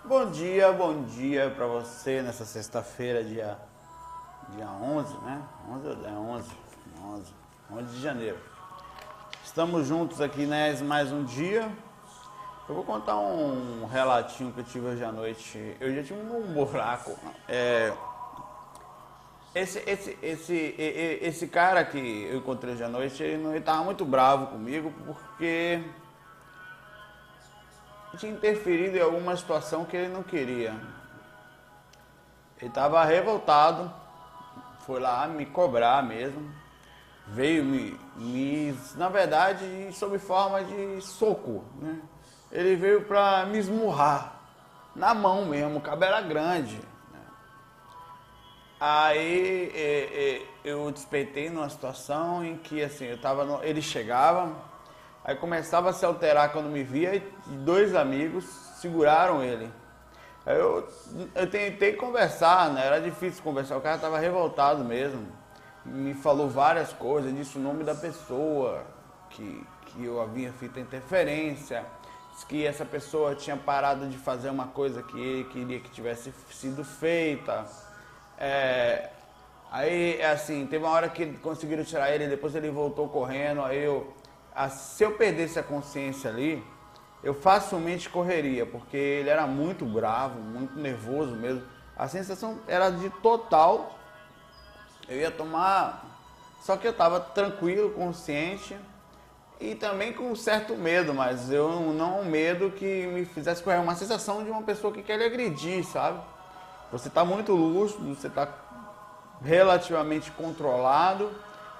Bom dia para você nessa sexta-feira, dia 11, né? 11 de janeiro. Estamos juntos aqui, né? Mais um dia. Eu vou contar um relatinho que eu tive hoje à noite. Eu já tive um buraco. Esse cara que eu encontrei hoje à noite, ele tava muito bravo comigo porque tinha interferido em alguma situação que ele não queria. Ele estava revoltado, foi lá me cobrar mesmo, veio na verdade, sob forma de soco, né? Ele veio pra me esmurrar, na mão mesmo, o cabo era grande. Aí eu despeitei numa situação em que assim, ele chegava, aí começava a se alterar quando me via e dois amigos seguraram ele. Aí eu tentei conversar, né? Era difícil conversar, o cara estava revoltado mesmo. Me falou várias coisas, disse o nome da pessoa, que eu havia feito a interferência, disse que essa pessoa tinha parado de fazer uma coisa que ele queria que tivesse sido feita. Aí, assim, teve uma hora que conseguiram tirar ele, depois ele voltou correndo, se eu perdesse a consciência ali, eu facilmente correria, porque ele era muito bravo, muito nervoso mesmo. A sensação era de total, eu ia tomar, só que eu estava tranquilo, consciente e também com um certo medo, mas não um medo que me fizesse correr, uma sensação de uma pessoa que quer lhe agredir, sabe? Você está muito lúcido, você está relativamente controlado,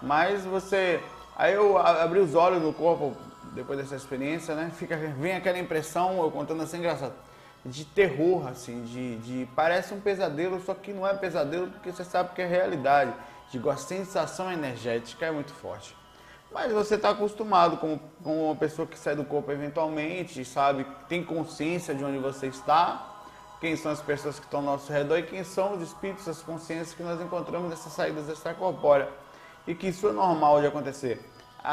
mas você... Aí eu abri os olhos no corpo depois dessa experiência, né? Vem aquela impressão, eu contando assim, engraçado, de terror, assim, parece um pesadelo, só que não é pesadelo porque você sabe que é realidade. Digo, a sensação energética é muito forte. Mas você está acostumado com uma pessoa que sai do corpo eventualmente, sabe, tem consciência de onde você está, quem são as pessoas que estão ao nosso redor e quem são os espíritos, as consciências que nós encontramos nessas saídas extracorpóreas. E que isso é normal de acontecer.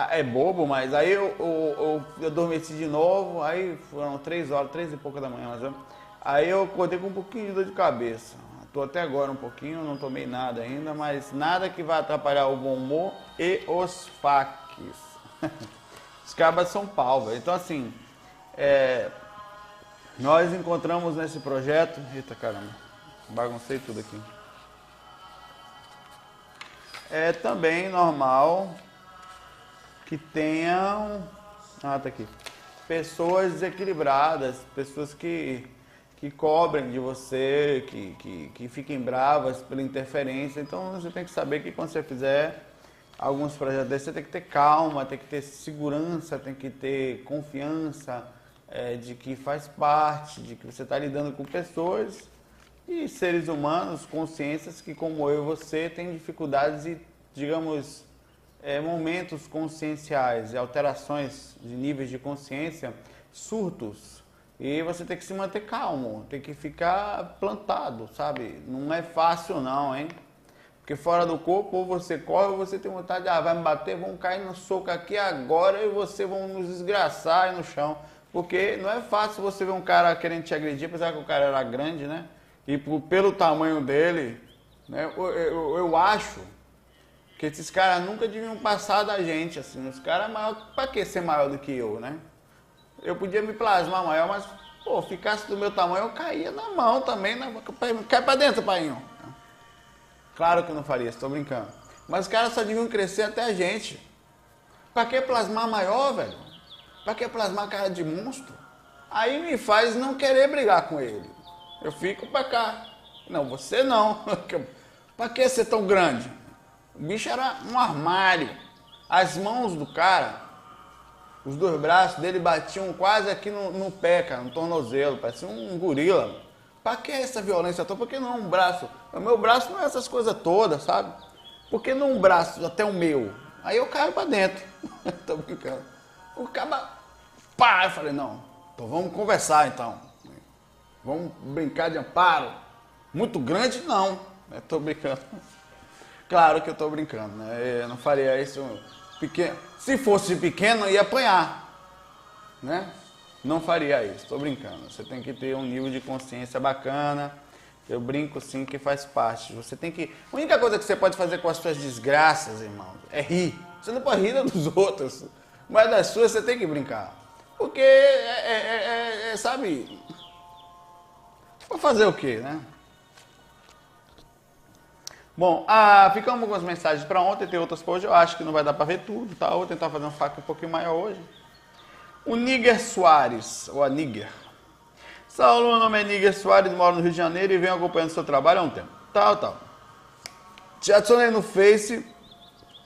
É bobo, mas aí eu adormeci de novo, aí foram 3 e pouca da manhã, mais ou menos. Aí eu acordei com um pouquinho de dor de cabeça. Estou até agora um pouquinho, não tomei nada ainda, mas nada que vai atrapalhar o bom humor e os faques. Os cabas são pau, velho. Então assim, nós encontramos nesse projeto... Eita caramba, baguncei tudo aqui. É também normal que tenham... tá aqui. Pessoas desequilibradas, pessoas que cobrem de você, que fiquem bravas pela interferência. Então você tem que saber que quando você fizer alguns projetos desses, você tem que ter calma, tem que ter segurança, tem que ter confiança de que faz parte, de que você está lidando com pessoas e seres humanos, consciências que, como eu e você, têm dificuldades e, digamos, momentos conscienciais, alterações de níveis de consciência, surtos. E você tem que se manter calmo, tem que ficar plantado, sabe? Não é fácil não, hein? Porque fora do corpo, ou você corre, ou você tem vontade de, vai me bater, vamos cair no soco aqui agora e você vão nos desgraçar aí no chão. Porque não é fácil você ver um cara querendo te agredir, apesar que o cara era grande, né? E pelo tamanho dele, né? Eu acho que esses caras nunca deviam passar da gente, assim. Os caras maior, pra que ser maior do que eu, né? Eu podia me plasmar maior, mas, pô, ficasse do meu tamanho, eu caía na mão também, né? Cai pra dentro, painho. Claro que eu não faria, estou brincando. Mas os caras só deviam crescer até a gente. Pra que plasmar maior, velho? Pra que plasmar cara de monstro? Aí me faz não querer brigar com ele. Eu fico pra cá. Não, você não. Pra que ser tão grande? O bicho era um armário. As mãos do cara, os 2 braços dele batiam quase aqui no pé, cara, no tornozelo. Parecia um gorila. Pra que essa violência toda? Por que não um braço? O meu braço não é essas coisas todas, sabe? Por que não um braço até o meu? Aí eu caio pra dentro. Tô brincando. O cara... Pá! Eu falei, não. Então vamos conversar, então. Vamos brincar de amparo. Muito grande, não. Eu tô brincando. Claro que eu tô brincando, né? Eu não faria isso pequeno. Se fosse pequeno, ia apanhar, né? não faria isso, tô brincando. Você tem que ter um nível de consciência bacana. Eu brinco sim que faz parte. Você tem que. A única coisa que você pode fazer com as suas desgraças, irmão, é rir. Você não pode rir dos outros, mas das suas você tem que brincar. Porque sabe. Vou fazer o quê, né? Bom, ficamos com as mensagens para ontem, tem outras para hoje. Eu acho que não vai dar para ver tudo, tá? Vou tentar fazer um faca um pouquinho maior hoje. O Níger Soares, ou a Níger. Saulo, meu nome é Níger Soares, moro no Rio de Janeiro e venho acompanhando o seu trabalho há um tempo. Tal. Te adicionei no Face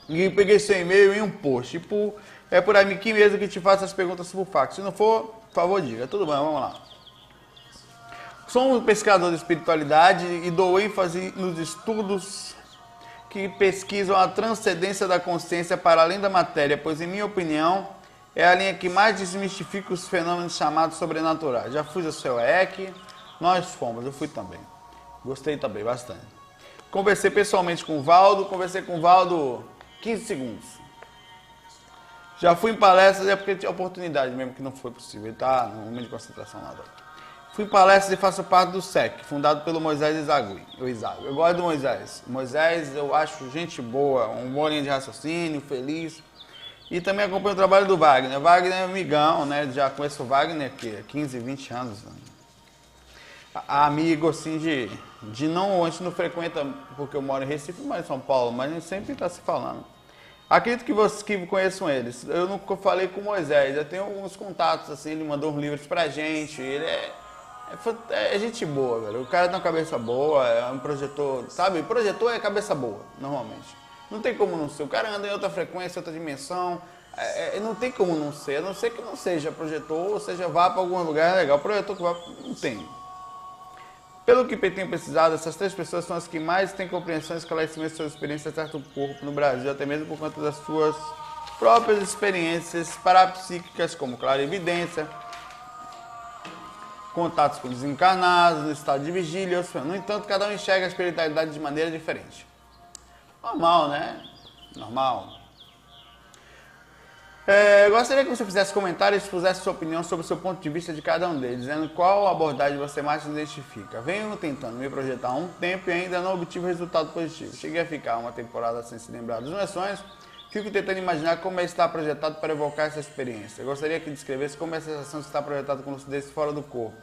e peguei seu e-mail em um post. Tipo, é por aqui mesmo que te faço as perguntas por fax. Se não for, por favor, diga. Tudo bem, vamos lá. Sou um pesquisador de espiritualidade e dou ênfase nos estudos que pesquisam a transcendência da consciência para além da matéria, pois, em minha opinião, é a linha que mais desmistifica os fenômenos chamados sobrenaturais. Já fui ao seu EC, nós fomos, eu fui também. Gostei também, bastante. Conversei pessoalmente com o Valdo 15 segundos. Já fui em palestras, é porque tinha oportunidade mesmo, que não foi possível. Ele está no momento de concentração lá. Fui em palestras e faço parte do SEC, fundado pelo Moisés Isagui. Eu gosto do Moisés. Moisés eu acho gente boa, um bom linha de raciocínio, feliz. E também acompanho o trabalho do Wagner. Wagner é amigão, né? Já conheço o Wagner há 15, 20 anos. Amigo, assim, a gente não frequenta, porque eu moro em Recife, moro em São Paulo, mas a gente sempre está se falando. Acredito que vocês que conheçam eles. Eu nunca falei com o Moisés, eu tenho alguns contatos, assim, ele mandou uns livros pra gente, ele é gente boa, velho. O cara tem uma cabeça boa, é um projetor, sabe? Projetor é cabeça boa, normalmente. Não tem como não ser. O cara anda em outra frequência, outra dimensão. Não tem como não ser. A não ser que não seja projetor, ou seja, vá para algum lugar legal. Projetor que vá, não tem. Pelo que tenho pesquisado, essas 3 pessoas são as que mais têm compreensão e esclarecimento sobre a experiência de certo corpo no Brasil, até mesmo por conta das suas próprias experiências parapsíquicas, como clarividência, contatos com desencarnados, no estado de vigília. No entanto, cada um enxerga a espiritualidade de maneira diferente. Normal, né? Normal. Eu gostaria que você fizesse comentários e expusesse sua opinião sobre o seu ponto de vista de cada um deles, dizendo qual abordagem você mais se identifica. Venho tentando me projetar há um tempo e ainda não obtive resultado positivo. Cheguei a ficar uma temporada sem se lembrar dos meus sonhos. Fico tentando imaginar como é estar projetado para evocar essa experiência. Eu gostaria que descrevesse como é a sensação de estar projetado com lucidez fora do corpo.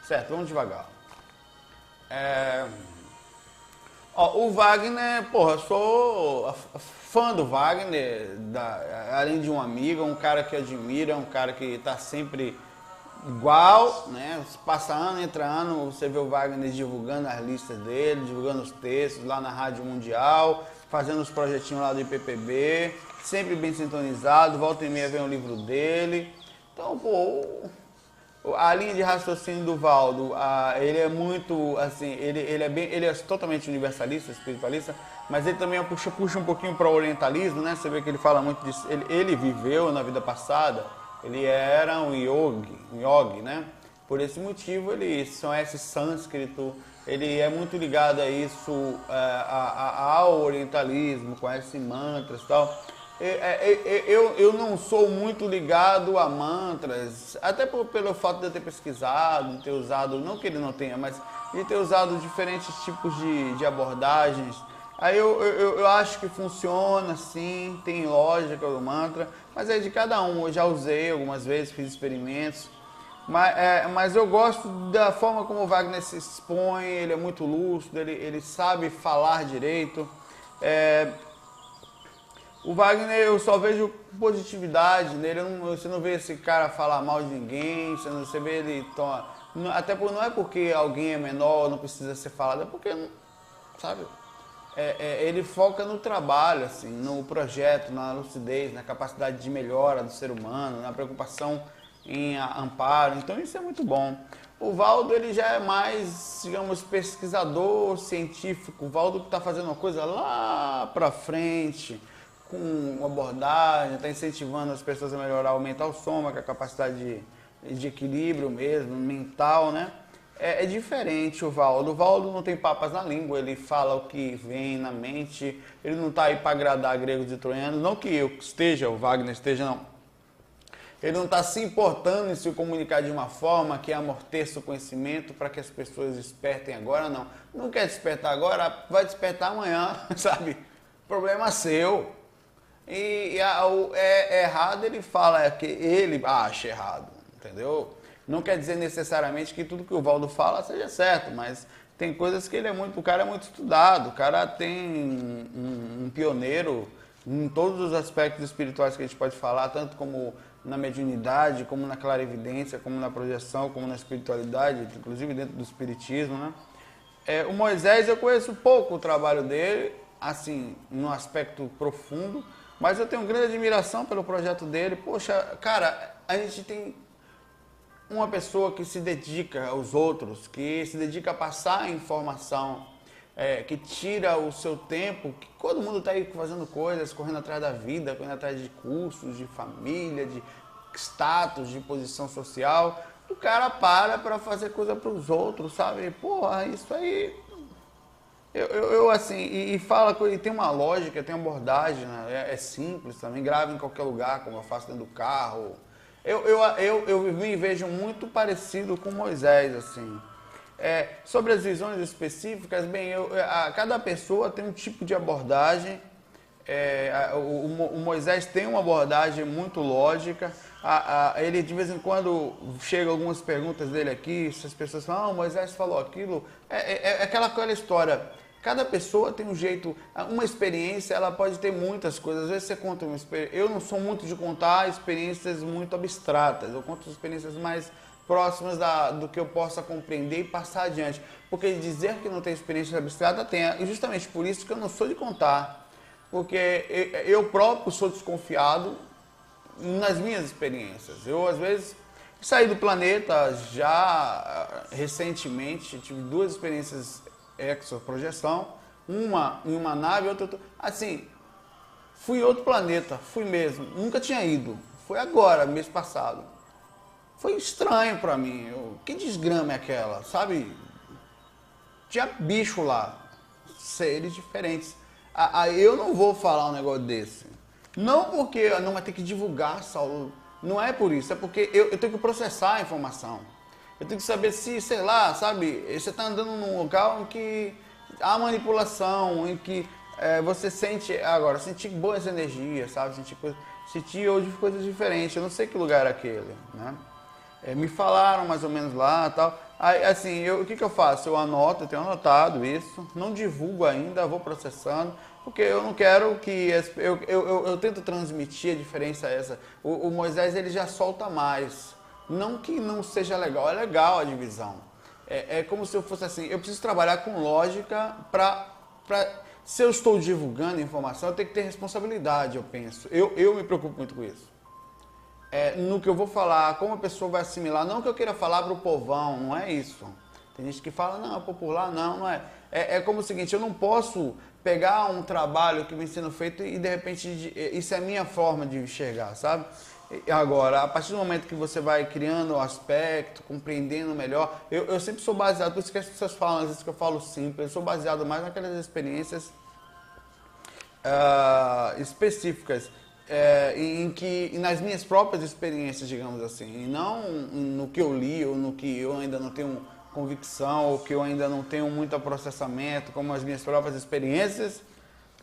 Certo, vamos devagar. O Wagner, eu sou fã do Wagner, além de um amigo, um cara que admira, um cara que está sempre igual, né? Passa ano, entra ano, você vê o Wagner divulgando as listas dele, divulgando os textos lá na Rádio Mundial, fazendo os projetinhos lá do IPPB, sempre bem sintonizado, volta e meia vem o livro dele. Então, a linha de raciocínio do Valdo, ele é muito, assim, ele é totalmente universalista, espiritualista, mas ele também puxa um pouquinho para o orientalismo, né? Você vê que ele fala muito disso. Ele viveu na vida passada, ele era um yogi, né? Por esse motivo ele conhece sânscrito, ele é muito ligado a isso, ao orientalismo, conhece mantras e tal. Eu não sou muito ligado a mantras, até pelo fato de eu ter pesquisado, de ter usado, não que ele não tenha, mas de ter usado diferentes tipos de abordagens. Aí eu acho que funciona, sim, tem lógica o mantra, mas é de cada um. Eu já usei algumas vezes, fiz experimentos, mas eu gosto da forma como o Wagner se expõe, ele é muito lúcido, ele sabe falar direito. O Wagner, eu só vejo positividade nele, você não vê esse cara falar mal de ninguém, você vê ele... Até não é porque alguém é menor, não precisa ser falado, é porque, sabe, ele foca no trabalho, assim, no projeto, na lucidez, na capacidade de melhora do ser humano, na preocupação em amparo, então isso é muito bom. O Valdo, ele já é mais, digamos, pesquisador científico. O Valdo está fazendo uma coisa lá pra frente, com uma abordagem, está incentivando as pessoas a melhorar o mental soma, que é a capacidade de equilíbrio mesmo, mental, né? É diferente o Valdo. O Valdo não tem papas na língua, ele fala o que vem na mente, ele não está aí para agradar gregos e troianos, não que eu esteja, o Wagner esteja, não. Ele não está se importando em se comunicar de uma forma que amorteça o conhecimento para que as pessoas despertem agora, não. Não quer despertar agora, vai despertar amanhã, sabe? Problema seu. É errado, ele fala que ele acha errado, entendeu? Não quer dizer necessariamente que tudo que o Valdo fala seja certo, mas tem coisas que o cara é muito estudado, o cara tem um pioneiro em todos os aspectos espirituais que a gente pode falar, tanto como na mediunidade, como na clarividência, como na projeção, como na espiritualidade, inclusive dentro do espiritismo, né? O Moisés, eu conheço pouco o trabalho dele, assim, num aspecto profundo, mas eu tenho grande admiração pelo projeto dele. Poxa, cara, a gente tem uma pessoa que se dedica aos outros, que se dedica a passar a informação, que tira o seu tempo, que todo mundo está aí fazendo coisas, correndo atrás da vida, correndo atrás de cursos, de família, de status, de posição social. O cara para fazer coisa para os outros, sabe? Porra, isso aí... Eu assim, e fala, e tem uma lógica, tem uma abordagem, né? É simples também, grava em qualquer lugar, como eu faço dentro do carro. Eu me vejo muito parecido com Moisés, assim. Sobre as visões específicas, bem, cada pessoa tem um tipo de abordagem. O Moisés tem uma abordagem muito lógica. Ele de vez em quando chega algumas perguntas dele aqui, se as pessoas falam, Moisés falou aquilo, aquela história. Cada pessoa tem um jeito, uma experiência, ela pode ter muitas coisas. Às vezes você conta uma experiência. Eu não sou muito de contar experiências muito abstratas. Eu conto experiências mais próximas do que eu possa compreender e passar adiante. Porque dizer que não tem experiência abstrata tem. E justamente por isso que eu não sou de contar. Porque eu próprio sou desconfiado nas minhas experiências. Eu, às vezes, saí do planeta já recentemente, tive 2 experiências exoprojeção, uma em uma nave, outra... Assim, fui em outro planeta, fui mesmo, nunca tinha ido. Foi agora, mês passado. Foi estranho pra mim. Que desgrama é aquela, sabe? Tinha bicho lá, seres diferentes. Eu não vou falar um negócio desse. Não porque não vai ter que divulgar, Saulo. Não é por isso, é porque eu tenho que processar a informação. Eu tenho que saber se, sei lá, sabe, você está andando num local em que há manipulação, em que você sente, agora, sentir boas energias, sabe, sentir hoje coisas diferentes. Eu não sei que lugar é aquele, né? Me falaram mais ou menos lá e tal. Aí, assim, o que eu faço? Eu anoto, eu tenho anotado isso, não divulgo ainda, vou processando, porque eu não quero que... Eu tento transmitir a diferença essa. O Moisés, ele já solta mais. Não que não seja legal, é legal a divisão. É como se eu fosse assim, eu preciso trabalhar com lógica para... Se eu estou divulgando informação, eu tenho que ter responsabilidade, eu penso. Eu me preocupo muito com isso. No que eu vou falar, como a pessoa vai assimilar, não que eu queira falar para o povão, não é isso. Tem gente que fala, não, é popular, não é. É como o seguinte, eu não posso pegar um trabalho que vem sendo feito e de repente, isso é a minha forma de enxergar, sabe? Agora, a partir do momento que você vai criando o aspecto, compreendendo melhor, eu sempre sou baseado, por isso que as pessoas falam, às vezes que eu falo simples, eu sou baseado mais naquelas experiências específicas, nas minhas próprias experiências, digamos assim, e não no que eu li, ou no que eu ainda não tenho convicção, ou que eu ainda não tenho muito processamento, como as minhas próprias experiências,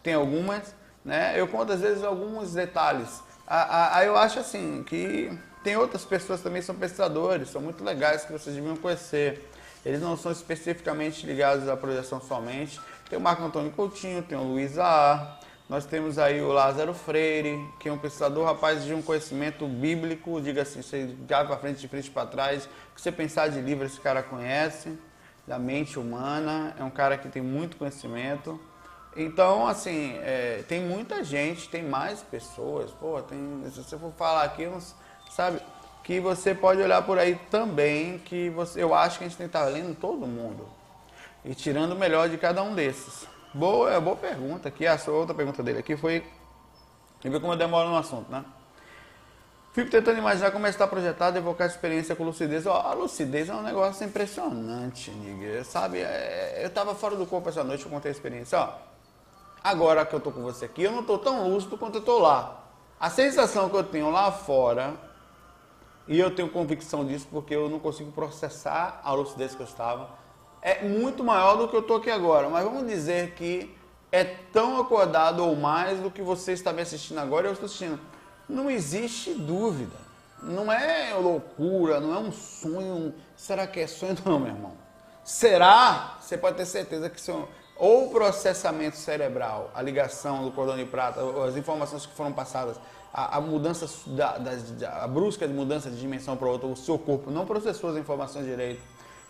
tem algumas, né? Eu conto às vezes alguns detalhes. Aí eu acho assim, que tem outras pessoas também que são pesquisadores, são muito legais, que vocês deviam conhecer. Eles não são especificamente ligados à projeção somente. Tem o Marco Antônio Coutinho, tem o Luiz A. Nós temos aí o Lázaro Freire, que é um pesquisador, rapaz, de um conhecimento bíblico, diga assim, você vai para frente, de frente para trás, o que você pensar de livro, esse cara conhece, da mente humana, é um cara que tem muito conhecimento. Então, assim, tem muita gente, tem mais pessoas, pô, se você for falar aqui, sabe, que você pode olhar por aí também, eu acho que a gente tem que estar lendo todo mundo e tirando o melhor de cada um desses. Boa pergunta aqui, a sua outra pergunta dele aqui foi, e ver como eu demoro no assunto, né? Fico tentando imaginar como está projetado evocar experiência com lucidez. A lucidez é um negócio impressionante, nigga, sabe? Eu estava fora do corpo essa noite, eu contei a experiência, Agora que eu tô com você aqui, eu não tô tão lúcido quanto eu tô lá. A sensação que eu tenho lá fora E eu tenho convicção disso porque eu não consigo processar a lucidez que eu estava. É muito maior do que eu estou aqui agora, mas vamos dizer que é tão acordado ou mais do que você está me assistindo agora e eu estou assistindo. Não existe dúvida. Não é loucura, não é um sonho. Será que é sonho? Não, meu irmão. Será? Você pode ter certeza que são ou o processamento cerebral, a ligação do cordão de prata, as informações que foram passadas, a mudança, a brusca de mudança de dimensão para outra, o seu corpo não processou as informações direito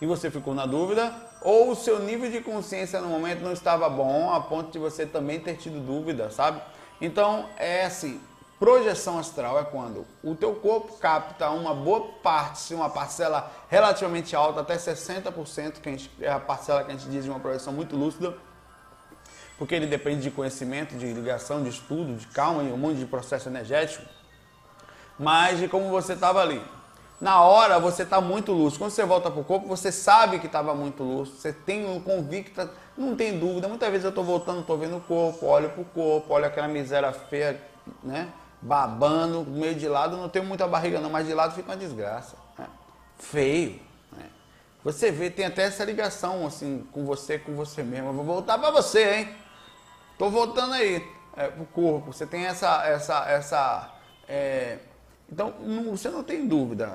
e você ficou na dúvida, ou o seu nível de consciência no momento não estava bom a ponto de você também ter tido dúvida, sabe? Então, é assim, projeção astral é quando o teu corpo capta uma boa parte, uma parcela relativamente alta, até 60%, que é a parcela que a gente diz de uma projeção muito lúcida, porque ele depende de conhecimento, de ligação, de estudo, de calma e um monte de processo energético, mas de como você estava ali. Na hora você está muito lúcido. Quando você volta para o corpo, você sabe que estava muito lúcido, você tem um convicto, não tem dúvida. Muitas vezes eu estou voltando, estou vendo o corpo, olho para o corpo, olho aquela miséria feia, né? Babando, meio de lado, não tenho muita barriga não, mas de lado fica uma desgraça. Né? Feio. Né? Você vê, tem até essa ligação assim, com você mesmo. Eu vou voltar para você, hein? Tô voltando aí, pro corpo. Você tem então, você não tem dúvida.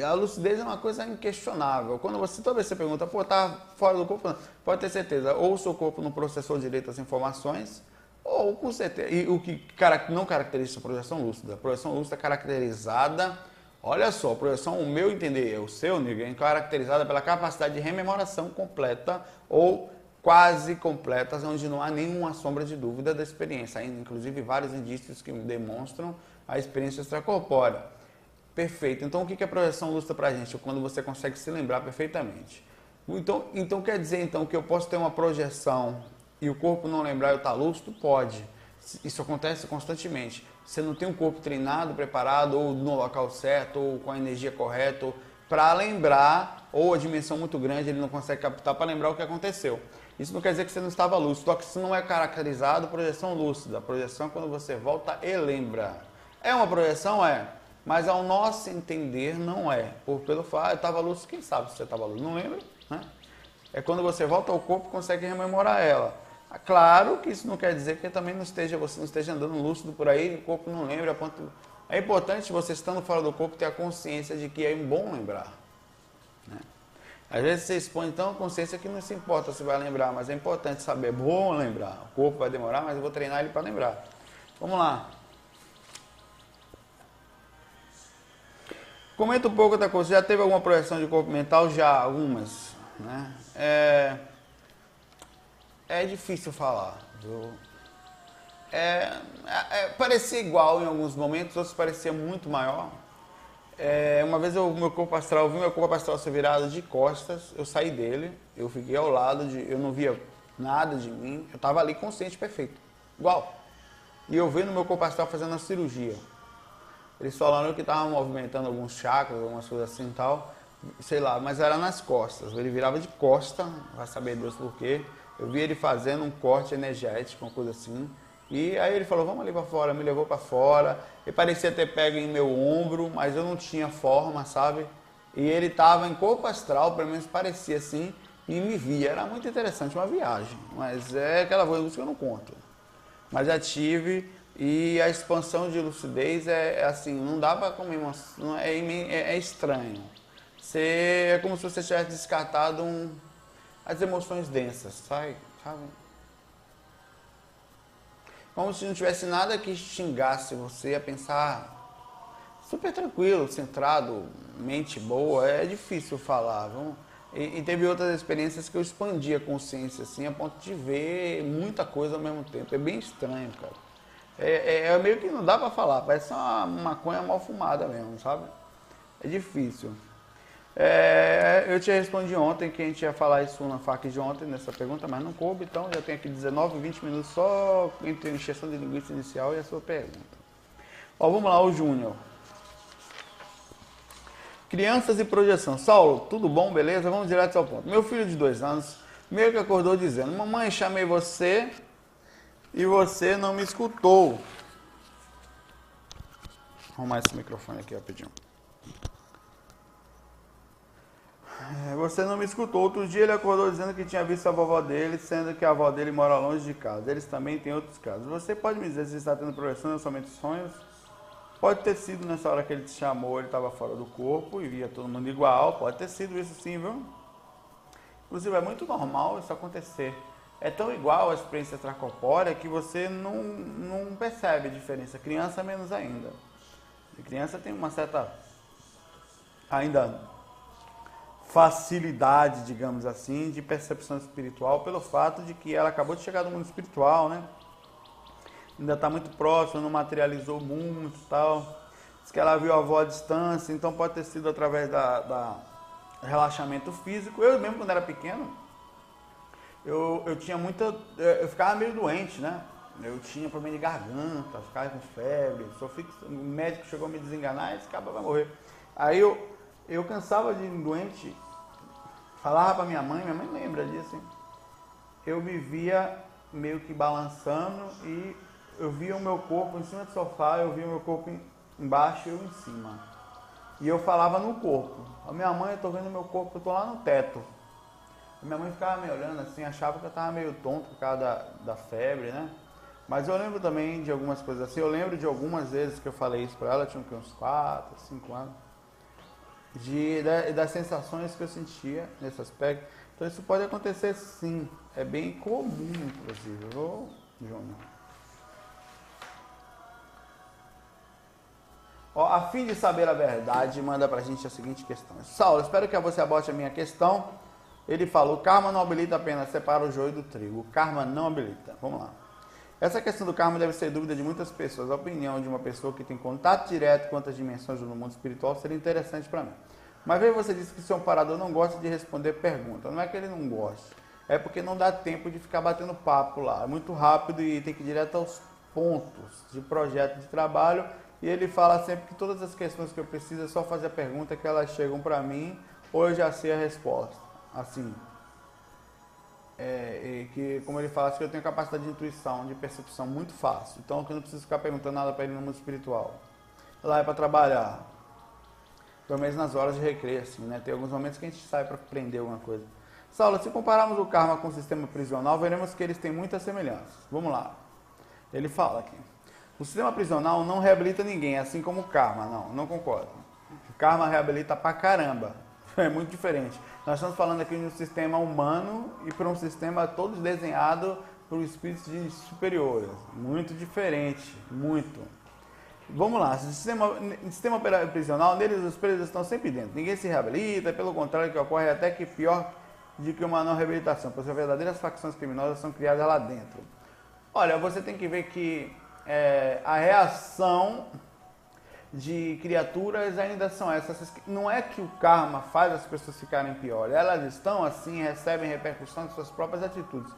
A lucidez é uma coisa inquestionável. Quando toda vez que você pergunta, pô, tá fora do corpo? Não. Pode ter certeza. Ou o seu corpo não processou direito as informações, ou com certeza. E o que não caracteriza a projeção lúcida. A projeção lúcida é caracterizada, olha só, a projeção, o meu entender, o seu, ninguém, é caracterizada pela capacidade de rememoração completa ou quase completas, onde não há nenhuma sombra de dúvida da experiência. Há, inclusive, vários indícios que demonstram a experiência extracorpórea. Perfeito. Então, o que é projeção lúcida para a gente? Quando você consegue se lembrar perfeitamente. Então, quer dizer então que eu posso ter uma projeção e o corpo não lembrar e eu estar lúcido? Pode. Isso acontece constantemente. Você não tem um corpo treinado, preparado, ou no local certo, ou com a energia correta, para lembrar, ou a dimensão muito grande, ele não consegue captar para lembrar o que aconteceu. Isso não quer dizer que você não estava lúcido, só que isso não é caracterizado projeção lúcida. A projeção é quando você volta e lembra. É uma projeção? É. Mas ao nosso entender, não é. Pelo fato, eu estava lúcido, quem sabe se você estava lúcido? Não lembra? Né? É quando você volta ao corpo e consegue rememorar ela. Claro que isso não quer dizer que também você não esteja andando lúcido por aí, o corpo não lembra. É importante você, estando fora do corpo, ter a consciência de que é bom lembrar. Né? Às vezes você expõe tão a consciência que não se importa se vai lembrar, mas é importante saber, bom lembrar. O corpo vai demorar, mas eu vou treinar ele para lembrar. Vamos lá. Comenta um pouco outra coisa. Já teve alguma projeção de corpo mental? Já, algumas. Né? É difícil falar. Viu? Parecia igual em alguns momentos, outros parecia muito maior. Uma vez eu vi meu corpo astral ser virado de costas, eu saí dele, eu fiquei ao lado, eu não via nada de mim, eu estava ali consciente, perfeito, igual. E eu vendo meu corpo astral fazendo a cirurgia. Eles falaram que estava movimentando alguns chakras, algumas coisas assim e tal, sei lá, mas era nas costas, ele virava de costa, vai saber Deus por quê. Eu vi ele fazendo um corte energético, uma coisa assim. E aí ele falou, vamos ali para fora, me levou para fora. Ele parecia ter pego em meu ombro, mas eu não tinha forma, sabe? E ele estava em corpo astral, pelo menos parecia assim, e me via. Era muito interessante, uma viagem. Mas é aquela coisa que eu não conto. Mas já tive, e a expansão de lucidez é assim, não dá para comer, é estranho. É como se você tivesse descartado as emoções densas, sabe? Como se não tivesse nada que xingasse você a pensar super tranquilo, centrado, mente boa. É difícil falar. E teve outras experiências que eu expandi a consciência assim, a ponto de ver muita coisa ao mesmo tempo. É bem estranho, cara. Meio que não dá pra falar, parece uma maconha mal fumada mesmo, sabe? É difícil. Eu te respondi ontem que a gente ia falar isso na FAQ de ontem, nessa pergunta, mas não coube, então já tem aqui 19, 20 minutos só entre a injeção de linguiça inicial e a sua pergunta. Ó, vamos lá, o Júnior. Crianças e projeção. Saulo, tudo bom, beleza? Vamos direto ao ponto. Meu filho de 2 anos meio que acordou dizendo, mamãe, chamei você e você não me escutou. Vou arrumar esse microfone aqui rapidinho. Você não me escutou. Outro dia ele acordou dizendo que tinha visto a vovó dele, sendo que a avó dele mora longe de casa. Eles também têm outros casos. Você pode me dizer se está tendo progressão ou somente sonhos? Pode ter sido nessa hora que ele te chamou, ele estava fora do corpo e via todo mundo igual. Pode ter sido isso sim, viu? Inclusive é muito normal isso acontecer. É tão igual a experiência extracorpórea que você não percebe a diferença. Criança menos ainda. A criança tem uma certa ainda facilidade, digamos assim, de percepção espiritual pelo fato de que ela acabou de chegar do mundo espiritual, né? Ainda está muito próximo, não materializou muito e tal. Diz que ela viu a avó à distância, então pode ter sido através da relaxamento físico. Eu mesmo, quando era pequeno, eu tinha muita... Eu ficava meio doente, né? Eu tinha problema de garganta, ficava com febre. O médico chegou a me desenganar e disse que vai morrer. Aí eu cansava de ir doente, falava pra minha mãe lembra disso, hein? Eu me via meio que balançando e eu via o meu corpo em cima do sofá, eu via o meu corpo embaixo e eu em cima. E eu falava no corpo. A minha mãe, eu tô vendo o meu corpo, eu tô lá no teto. A minha mãe ficava me olhando assim, achava que eu tava meio tonto por causa da febre, né? Mas eu lembro também de algumas coisas assim. Eu lembro de algumas vezes que eu falei isso pra ela, tinha uns 4, 5 anos. Das sensações que eu sentia nesse aspecto. Então isso pode acontecer sim. É bem comum, inclusive. Ô, Júnior. Ó, a fim de saber a verdade, manda pra gente a seguinte questão. Saulo, espero que você abote a minha questão. Ele falou, karma não habilita apenas separa o joio do trigo. O karma não habilita. Vamos lá. Essa questão do karma deve ser dúvida de muitas pessoas. A opinião de uma pessoa que tem contato direto com outras dimensões do mundo espiritual seria interessante para mim. Mas veio você disse que o seu amparador não gosta de responder perguntas. Não é que ele não gosta, é porque não dá tempo de ficar batendo papo lá. É muito rápido e tem que ir direto aos pontos de projeto de trabalho. E ele fala sempre que todas as questões que eu preciso é só fazer a pergunta que elas chegam para mim ou eu já sei a resposta. Assim, que como ele fala, que eu tenho capacidade de intuição, de percepção muito fácil. Então eu não preciso ficar perguntando nada para ele no mundo espiritual. Lá é para trabalhar. Pelo menos nas horas de recreio, assim, né? Tem alguns momentos que a gente sai para aprender alguma coisa. Saulo, se compararmos o karma com o sistema prisional, veremos que eles têm muitas semelhanças. Vamos lá. Ele fala aqui. O sistema prisional não reabilita ninguém, assim como o karma. Não concordo. O karma reabilita pra caramba. É muito diferente. Nós estamos falando aqui de um sistema humano e para um sistema todo desenhado por espíritos superiores. Muito diferente. Muito. Vamos lá, sistema prisional, neles os presos estão sempre dentro. Ninguém se reabilita, pelo contrário, que ocorre até que pior de que uma não reabilitação, pois as verdadeiras facções criminosas são criadas lá dentro. Olha, você tem que ver que a reação de criaturas ainda são essas. Não é que o karma faz as pessoas ficarem piores, elas estão assim, recebem repercussão de suas próprias atitudes.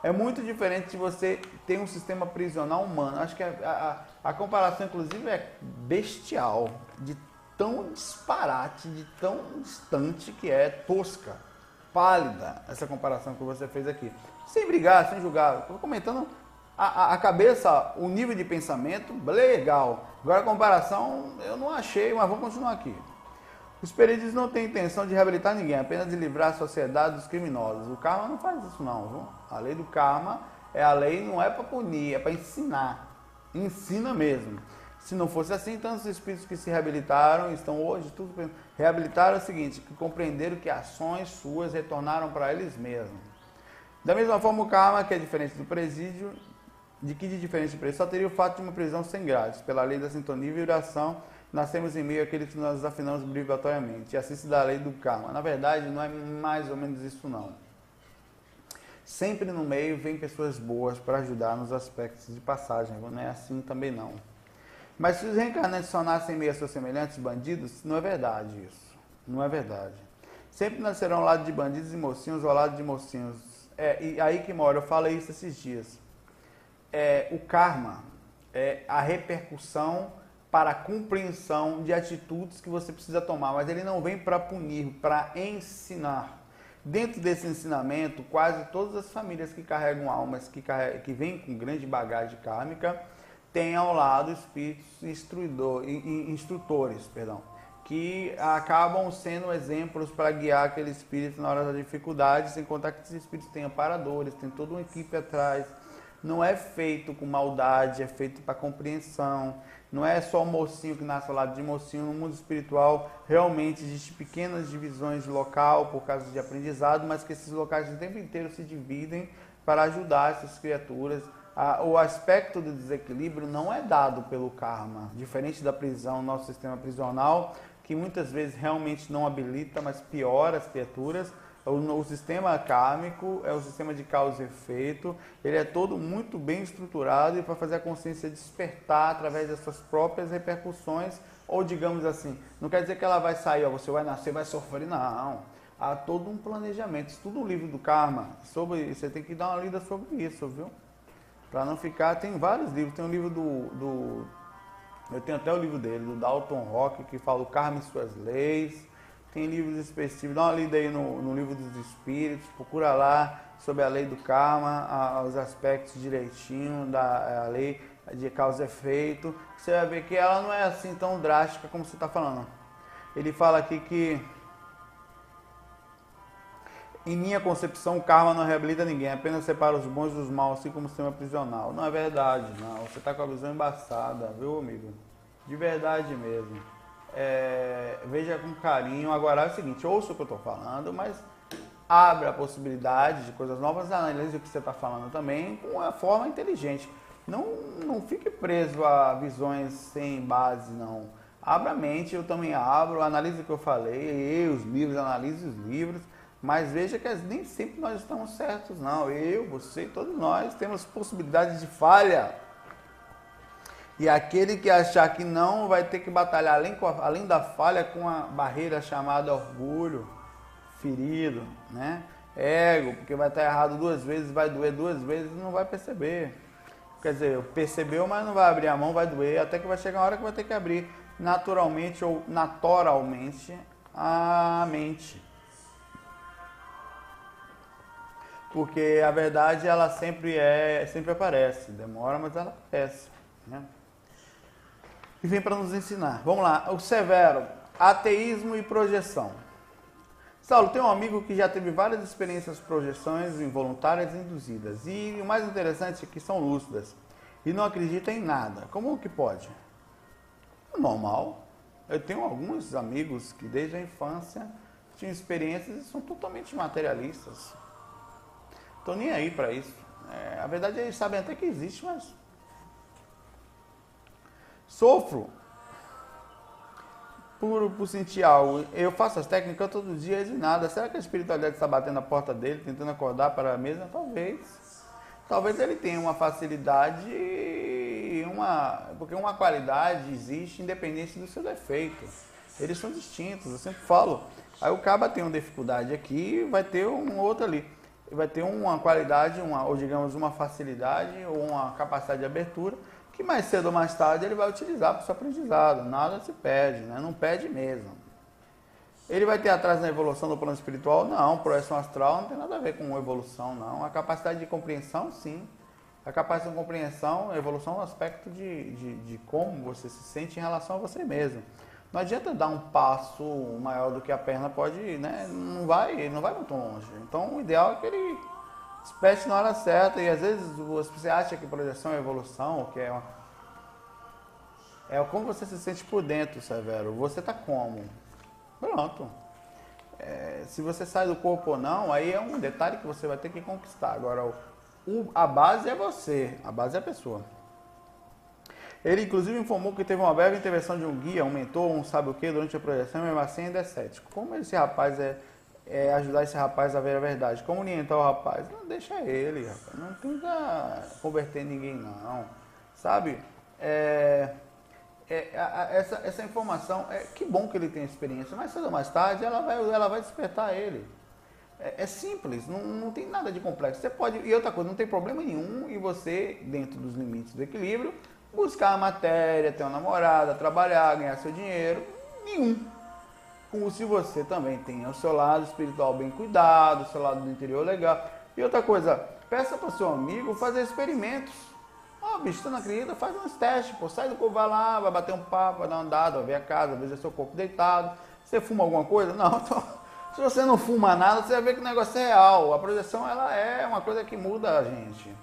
É muito diferente de você ter um sistema prisional humano. Acho que a comparação, inclusive, é bestial, de tão disparate, de tão distante que é tosca, pálida, essa comparação que você fez aqui. Sem brigar, sem julgar. Estou comentando a cabeça, o nível de pensamento, legal. Agora a comparação eu não achei, mas vamos continuar aqui. Os peritos não têm intenção de reabilitar ninguém, apenas de livrar a sociedade dos criminosos. O karma não faz isso não, viu? A lei do karma a lei não é para punir, é para ensinar. Ensina mesmo. Se não fosse assim, então os espíritos que se reabilitaram, estão hoje, tudo reabilitaram é o seguinte, que compreenderam que ações suas retornaram para eles mesmos. Da mesma forma o karma, que é diferente do presídio, de diferente do presídio, só teria o fato de uma prisão sem grades, pela lei da sintonia e vibração. Nascemos em meio àqueles que nós desafinamos obrigatoriamente. E assim se dá a lei do karma. Na verdade, não é mais ou menos isso, não. Sempre no meio vem pessoas boas para ajudar nos aspectos de passagem. Não é assim também, não. Mas se os reencarnantes só nascem em meio a seus semelhantes bandidos, não é verdade isso. Não é verdade. Sempre nascerão ao lado de bandidos e mocinhos ou ao lado de mocinhos. E aí que mora, eu falei isso esses dias. O karma é a repercussão para a compreensão de atitudes que você precisa tomar, mas ele não vem para punir, para ensinar. Dentro desse ensinamento, quase todas as famílias que carregam almas, que vêm com grande bagagem kármica, têm ao lado espíritos instrutores, que acabam sendo exemplos para guiar aquele espírito na hora da dificuldade, sem contar que esses espíritos têm amparadores, tem toda uma equipe atrás. Não é feito com maldade, é feito para compreensão. Não é só o mocinho que nasce ao lado de mocinho. No mundo espiritual, realmente existem pequenas divisões de local por causa de aprendizado, mas que esses locais o tempo inteiro se dividem para ajudar essas criaturas. O aspecto do desequilíbrio não é dado pelo karma, diferente da prisão, nosso sistema prisional, que muitas vezes realmente não habilita, mas piora as criaturas. O sistema kármico é o sistema de causa e efeito, ele é todo muito bem estruturado e para fazer a consciência despertar através das suas próprias repercussões, ou digamos assim, não quer dizer que ela vai sair, ó, você vai nascer, vai sofrer, não. Há todo um planejamento. Estuda o livro do karma, você tem que dar uma lida sobre isso, viu? Para não ficar, tem vários livros, tem um livro eu tenho até o livro dele, do Dalton Rock, que fala o karma e suas leis. Tem livros específicos, dá uma lida aí no livro dos espíritos, procura lá sobre a lei do karma, os aspectos direitinho da lei de causa e efeito. Você vai ver que ela não é assim tão drástica como você está falando. Ele fala aqui que, em minha concepção, o karma não reabilita ninguém, apenas separa os bons dos maus, assim como o sistema prisional. Não é verdade, não. Você está com a visão embaçada, viu, amigo? De verdade mesmo. Veja com carinho. Agora é o seguinte, ouça o que eu estou falando, mas abra a possibilidade de coisas novas, analise o que você está falando também com uma forma inteligente. Não fique preso a visões sem base, não. Abra a mente, eu também abro, analise o que eu falei, os livros, analise os livros, mas veja que nem sempre nós estamos certos, não. Eu, você, todos nós temos possibilidades de falha. E aquele que achar que não vai ter que batalhar além da falha com a barreira chamada orgulho, ferido, né? Ego, porque vai estar errado duas vezes, vai doer duas vezes e não vai perceber. Quer dizer, percebeu, mas não vai abrir a mão, vai doer, até que vai chegar uma hora que vai ter que abrir naturalmente ou naturalmente a mente. Porque a verdade, ela sempre aparece, demora, mas ela aparece, né? E vem para nos ensinar. Vamos lá, o Severo, ateísmo e projeção. Saulo, tem um amigo que já teve várias experiências de projeções involuntárias e induzidas. E o mais interessante é que são lúcidas. E não acredita em nada. Como que pode? Normal. Eu tenho alguns amigos que desde a infância tinham experiências e são totalmente materialistas. Estão nem aí para isso. A verdade é que eles sabem até que existe, mas... Sofro por sentir algo. Eu faço as técnicas todos os dias e nada. Será que a espiritualidade está batendo na porta dele, tentando acordar para a mesa? Talvez. Talvez ele tenha uma facilidade, porque uma qualidade existe independente do seu defeito. Eles são distintos, eu sempre falo. Aí o caba tem uma dificuldade aqui, vai ter um outro ali. Vai ter uma qualidade, ou digamos uma facilidade, ou uma capacidade de abertura, que mais cedo ou mais tarde ele vai utilizar para o seu aprendizado. Nada se perde, né? Não perde mesmo. Ele vai ter atraso na evolução do plano espiritual? Não, projeção astral não tem nada a ver com evolução, não. A capacidade de compreensão, sim. A capacidade de compreensão, a evolução no aspecto de como você se sente em relação a você mesmo. Não adianta dar um passo maior do que a perna pode ir, né? Não vai muito longe. Então o ideal é que ele desperte na hora certa, e às vezes você acha que projeção é evolução, que é como você se sente por dentro, Severo. Você está como? Pronto. Se você sai do corpo ou não, aí é um detalhe que você vai ter que conquistar. Agora, a base é você, a base é a pessoa. Ele inclusive informou que teve uma breve intervenção de um guia, um mentor, um sabe o que, durante a projeção, mas assim ainda é cético. Como esse rapaz ajudar esse rapaz a ver a verdade? Como orientar o rapaz? Não, deixa ele, rapaz. Não tenta converter ninguém, não. Sabe? Essa informação, que bom que ele tem experiência, mas cedo ou mais tarde ela vai despertar ele. É simples, não tem nada de complexo. Você pode, e outra coisa, não tem problema nenhum em você, dentro dos limites do equilíbrio, buscar a matéria, ter uma namorada, trabalhar, ganhar seu dinheiro. Nenhum. Como se você também tenha o seu lado espiritual bem cuidado, o seu lado do interior legal. E outra coisa, peça para o seu amigo fazer experimentos. Ó, bicho, tu não acredita? Faz uns testes, pô. Sai do corpo, vai lá, vai bater um papo, vai dar uma andada, vai ver a casa, vai ver seu corpo deitado. Você fuma alguma coisa? Não, então, se você não fuma nada, você vai ver que o negócio é real. A projeção, ela é uma coisa que muda a gente.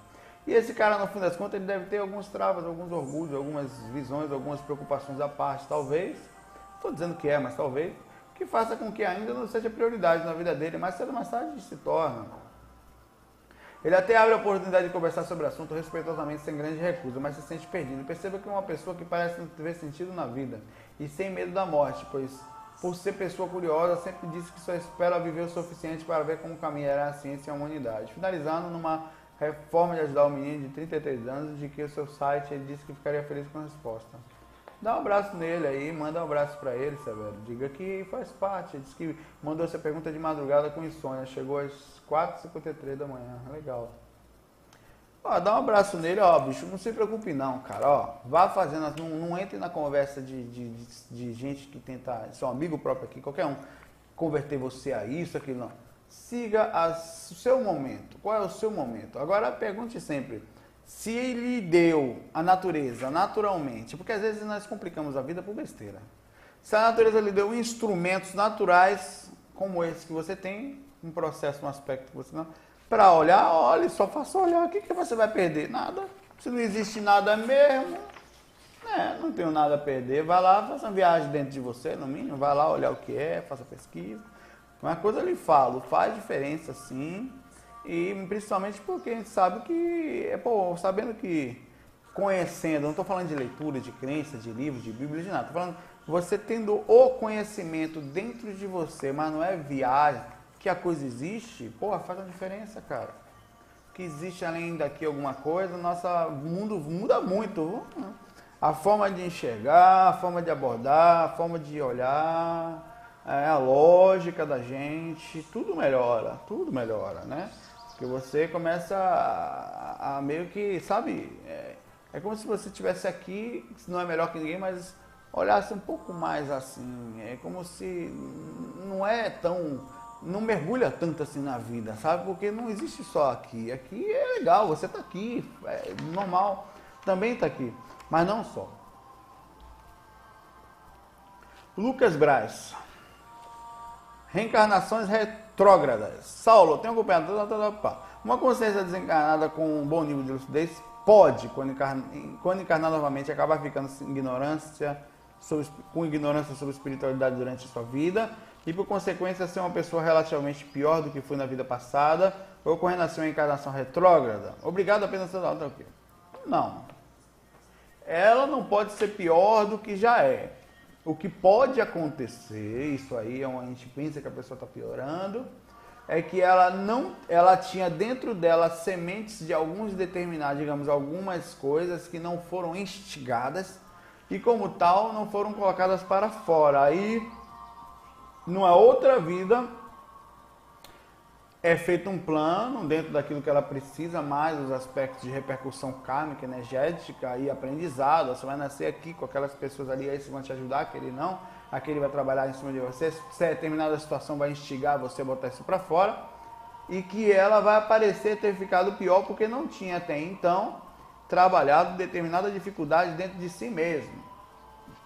E esse cara, no fim das contas, ele deve ter alguns travas, alguns orgulhos, algumas visões, algumas preocupações à parte, talvez. Não estou dizendo que é, mas talvez. Que faça com que ainda não seja prioridade na vida dele, mas cedo ou mais tarde se torna. Ele até abre a oportunidade de conversar sobre o assunto respeitosamente, sem grande recusa, mas se sente perdido. Perceba que é uma pessoa que parece não ter sentido na vida e sem medo da morte, pois, por ser pessoa curiosa, sempre disse que só espera viver o suficiente para ver como caminhará a ciência e a humanidade. Finalizando numa forma de ajudar o menino de 33 anos, de que o seu site, ele disse que ficaria feliz com a resposta. Dá um abraço nele aí, manda um abraço pra ele, Severo. Diga que faz parte. Ele disse que mandou essa pergunta de madrugada com insônia. Chegou às 4h53 da manhã. Legal. Ó, dá um abraço nele, ó, bicho. Não se preocupe não, cara. Ó, vá fazendo, não entre na conversa de gente que tenta, seu amigo próprio aqui, qualquer um, converter você a isso, aquilo, não. Siga o seu momento. Qual é o seu momento? Agora pergunte sempre. Se ele deu a natureza naturalmente, porque às vezes nós complicamos a vida por besteira. Se a natureza lhe deu instrumentos naturais, como esse que você tem, um processo, um aspecto que você não, para olhar, olhe, só faça olhar, o que você vai perder? Nada. Se não existe nada mesmo, não tenho nada a perder, vai lá, faça uma viagem dentro de você, no mínimo, vai lá olhar o que é, faça pesquisa. Uma coisa eu lhe falo, faz diferença sim. E principalmente porque a gente sabe que, sabendo que, conhecendo, não estou falando de leitura, de crença, de livros, de Bíblia, de nada. Estou falando, você tendo o conhecimento dentro de você, mas não é viagem, que a coisa existe, faz uma diferença, cara. Que existe além daqui alguma coisa, nosso mundo muda muito. A forma de enxergar, a forma de abordar, a forma de olhar, a lógica da gente, tudo melhora, né? Que você começa a meio que, sabe, é como se você estivesse aqui, não é melhor que ninguém, mas olhasse um pouco mais assim, é como se não mergulha tanto assim na vida, sabe, porque não existe só aqui é legal, você está aqui, é normal, também está aqui, mas não só. Lucas Braz. Reencarnações retrógradas. Saulo, tenho acompanhado. Uma consciência desencarnada com um bom nível de lucidez pode, quando encarnar novamente, acabar ficando com ignorância sobre espiritualidade durante a sua vida e, por consequência, ser uma pessoa relativamente pior do que foi na vida passada ou com relação à encarnação retrógrada. Obrigado apenas a dar o quê? Não. Ela não pode ser pior do que já é. O que pode acontecer, isso aí a gente pensa que a pessoa está piorando, é que ela tinha dentro dela sementes de alguns determinados, digamos, algumas coisas que não foram instigadas e como tal não foram colocadas para fora. Aí, numa outra vida, é feito um plano dentro daquilo que ela precisa, mais os aspectos de repercussão kármica, energética e aprendizado. Você vai nascer aqui com aquelas pessoas ali, aí vão te ajudar, aquele não, aquele vai trabalhar em cima de você. Se determinada situação vai instigar você a botar isso para fora, e que ela vai aparecer ter ficado pior porque não tinha até então trabalhado determinada dificuldade dentro de si mesmo.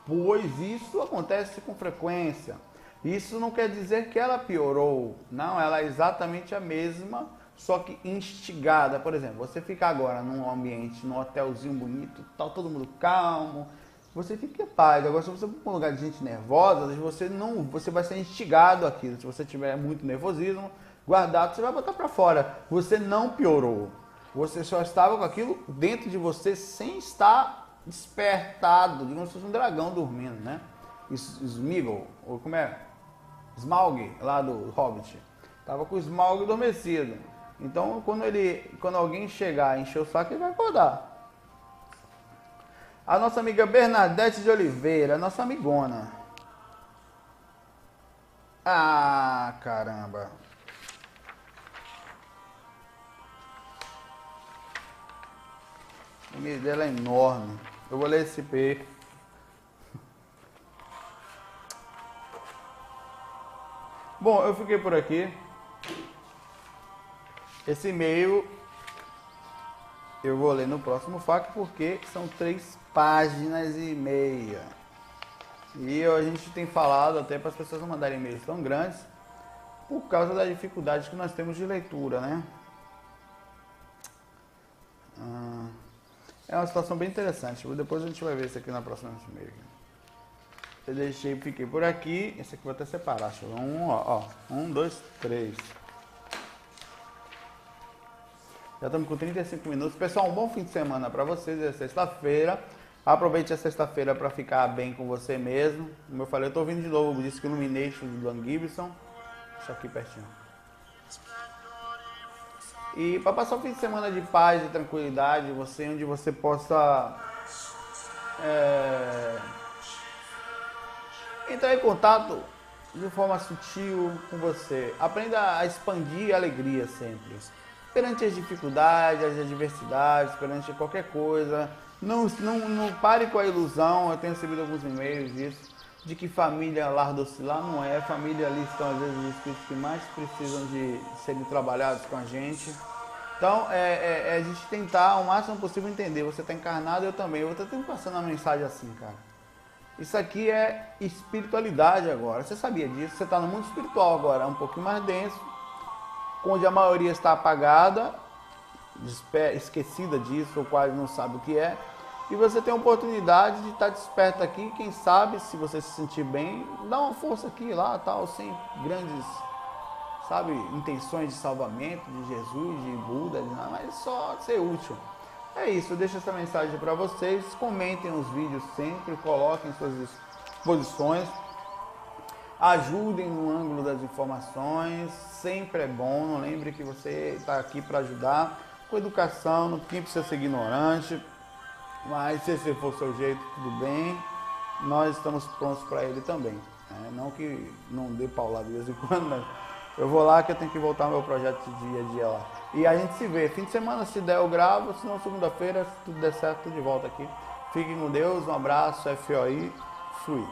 Pois isso acontece com frequência. Isso não quer dizer que ela piorou, não, ela é exatamente a mesma, só que instigada. Por exemplo, você fica agora num ambiente, num hotelzinho bonito, tá todo mundo calmo, você fica em paz. Agora, se você for para um lugar de gente nervosa, você vai ser instigado aquilo. Se você tiver muito nervosismo guardado, você vai botar para fora. Você não piorou, você só estava com aquilo dentro de você sem estar despertado, digamos que fosse um dragão dormindo, né? Sméagol, ou como é? Smaug, lá do Hobbit, tava com o Smaug adormecido. Então, quando alguém chegar e encher o saco, ele vai acordar. A nossa amiga Bernadette de Oliveira, nossa amigona. Ah, caramba. O e-mail dela é enorme. Eu vou ler esse P. Bom, eu fiquei por aqui. Esse e-mail eu vou ler no próximo FAQ porque são 3 páginas e meia. E a gente tem falado até para as pessoas não mandarem e-mails tão grandes por causa da dificuldade que nós temos de leitura, né? É uma situação bem interessante. Depois a gente vai ver isso aqui na próxima e-mail. Eu fiquei por aqui. Esse aqui vou até separar. Deixa eu ver. 1, 2, 3. Já estamos com 35 minutos. Pessoal, um bom fim de semana para vocês. É sexta-feira. Aproveite a sexta-feira para ficar bem com você mesmo. Como eu falei, eu estou ouvindo de novo o disco Illumination do Dan Gibson. Deixa aqui pertinho. E para passar um fim de semana de paz e tranquilidade, onde você possa entrar em contato de forma sutil com você. Aprenda a expandir a alegria sempre. Perante as dificuldades, as adversidades, perante qualquer coisa. Não pare com a ilusão. Eu tenho recebido alguns e-mails disso, de que família lar docilar não é. Família ali estão às vezes os espíritos que mais precisam de serem trabalhados com a gente. Então, a gente tentar ao máximo possível entender. Você está encarnado, eu também. Eu estou sempre passando uma mensagem assim, cara. Isso aqui é espiritualidade agora. Você sabia disso? Você está no mundo espiritual agora, um pouquinho mais denso, onde a maioria está apagada, esquecida disso, ou quase não sabe o que é. E você tem a oportunidade de estar desperto aqui. Quem sabe, se você se sentir bem, dá uma força aqui, lá, tal, sem grandes, intenções de salvamento de Jesus, de Buda, de nada, mas só ser útil. É isso, eu deixo essa mensagem para vocês. Comentem os vídeos sempre, coloquem suas exposições, ajudem no ângulo das informações, sempre é bom. Não lembre que você está aqui para ajudar com educação, não precisa ser ignorante, mas se esse for o seu jeito, tudo bem, nós estamos prontos para ele também. Não que não dê paulada de vez em quando, mas eu vou lá que eu tenho que voltar ao meu projeto de dia a dia lá. E a gente se vê. Fim de semana, se der, eu gravo. Se não, segunda-feira, se tudo der certo, tudo de volta aqui. Fiquem com Deus. Um abraço. FOI. Fui.